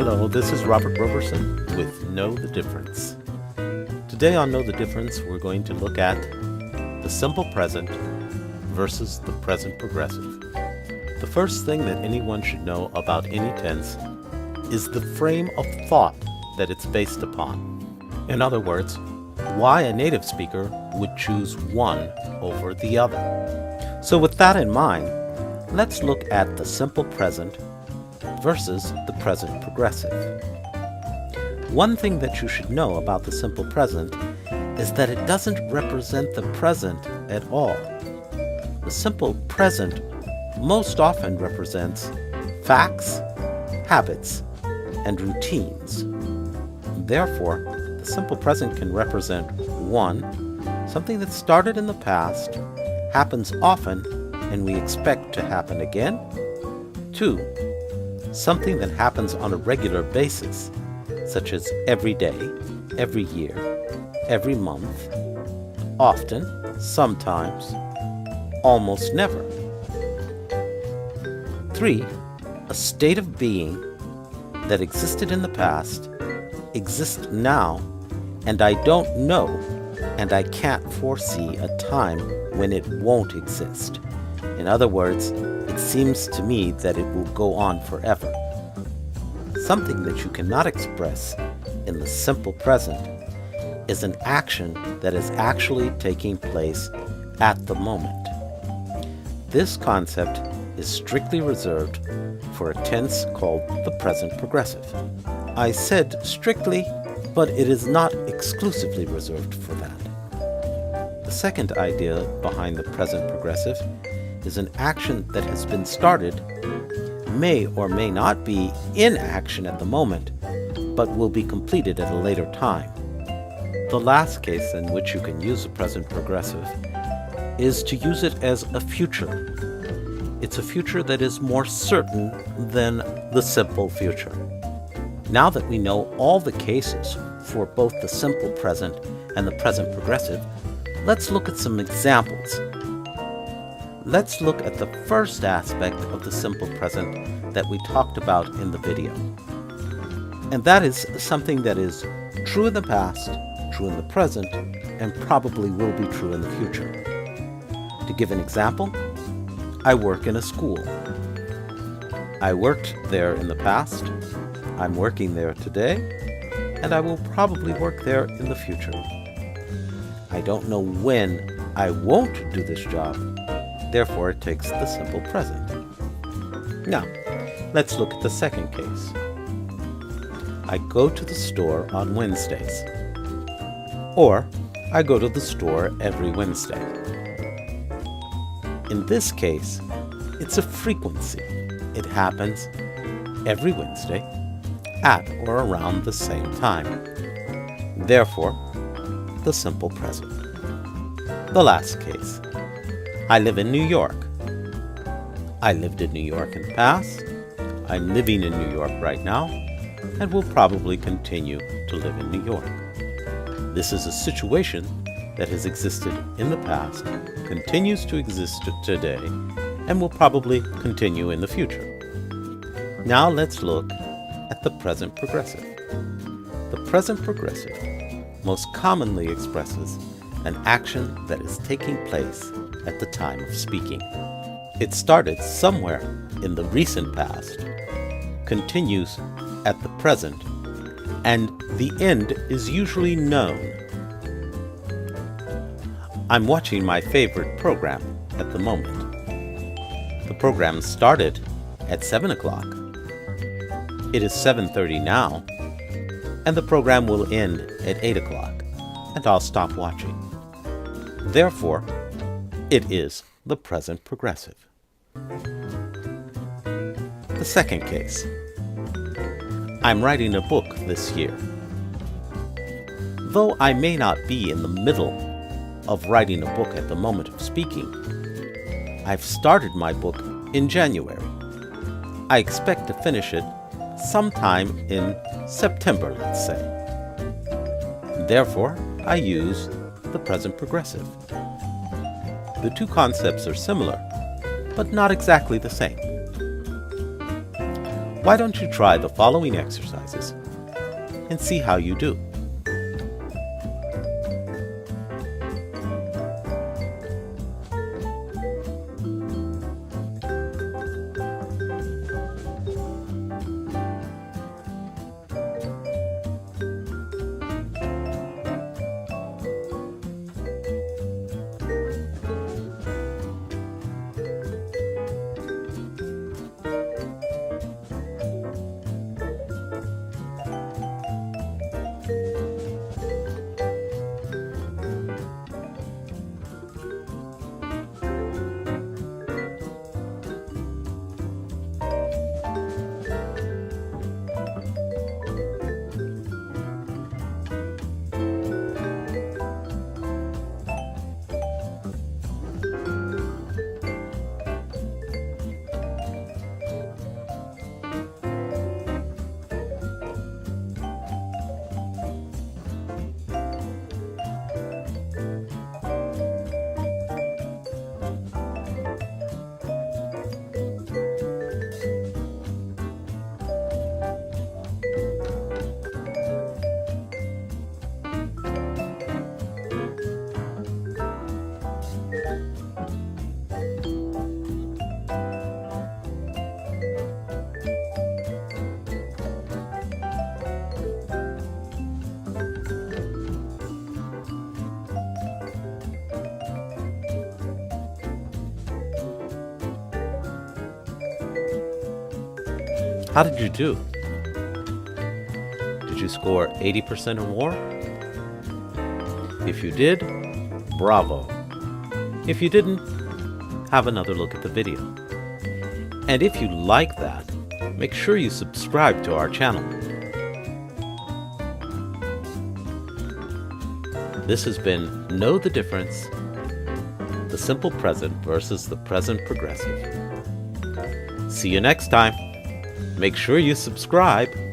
Hello, this is Robert Roberson with Know the Difference. Today on Know the Difference, we're going to look at the simple present versus the present progressive. The first thing that anyone should know about any tense is the frame of thought that it's based upon. In other words, why a native speaker would choose one over the other. So with that in mind, let's look at the simple present versus the present progressive. One thing that you should know about the simple present is that it doesn't represent the present at all. The simple present most often represents facts, habits, and routines. Therefore, the simple present can represent 1. Something that started in the past, happens often, and we expect to happen again. 2. Something that happens on a regular basis, such as every day, every year, every month, often, sometimes, almost never. 3. A state of being that existed in the past, exists now, and I don't know, and I can't foresee a time when it won't exist. In other words, it seems to me that it will go on forever. Something that you cannot express in the simple present is an action that is actually taking place at the moment. This concept is strictly reserved for a tense called the present progressive. I said strictly, but it is not exclusively reserved for that. The second idea behind the present progressive is an action that has been started, may or may not be in action at the moment, but will be completed at a later time. The last case in which you can use the present progressive is to use it as a future. It's a future that is more certain than the simple future. Now that we know all the cases for both the simple present and the present progressive, let's look at some examples. Let's look at the first aspect of the simple present that we talked about in the video. And that is something that is true in the past, true in the present, and probably will be true in the future. To give an example, I work in a school. I worked there in the past, I'm working there today, and I will probably work there in the future. I don't know when I won't do this job. Therefore, it takes the simple present. Now, let's look at the second case. I go to the store on Wednesdays. Or, I go to the store every Wednesday. In this case, it's a frequency. It happens every Wednesday at or around the same time. Therefore, the simple present. The last case. I live in New York. I lived in New York in the past. I'm living in New York right now, and will probably continue to live in New York. This is a situation that has existed in the past, continues to exist today, and will probably continue in the future. Now let's look at the present progressive. The present progressive most commonly expresses an action that is taking place at the time of speaking. It started somewhere in the recent past, continues at the present, and the end is usually known. I'm watching my favorite program at the moment. The program started at 7 o'clock. It is 7:30 now, and the program will end at 8 o'clock, and I'll stop watching. Therefore, it is the present progressive. The second case. I'm writing a book this year. Though I may not be in the middle of writing a book at the moment of speaking, I've started my book in January. I expect to finish it sometime in September, let's say. Therefore, I use the present progressive. The two concepts are similar, but not exactly the same. Why don't you try the following exercises and see how you do? How did you do? Did you score 80% or more? If you did, bravo. If you didn't, have another look at the video. And if you like that, make sure you subscribe to our channel. This has been Know the Difference, the simple present versus the present progressive. See you next time. Make sure you subscribe.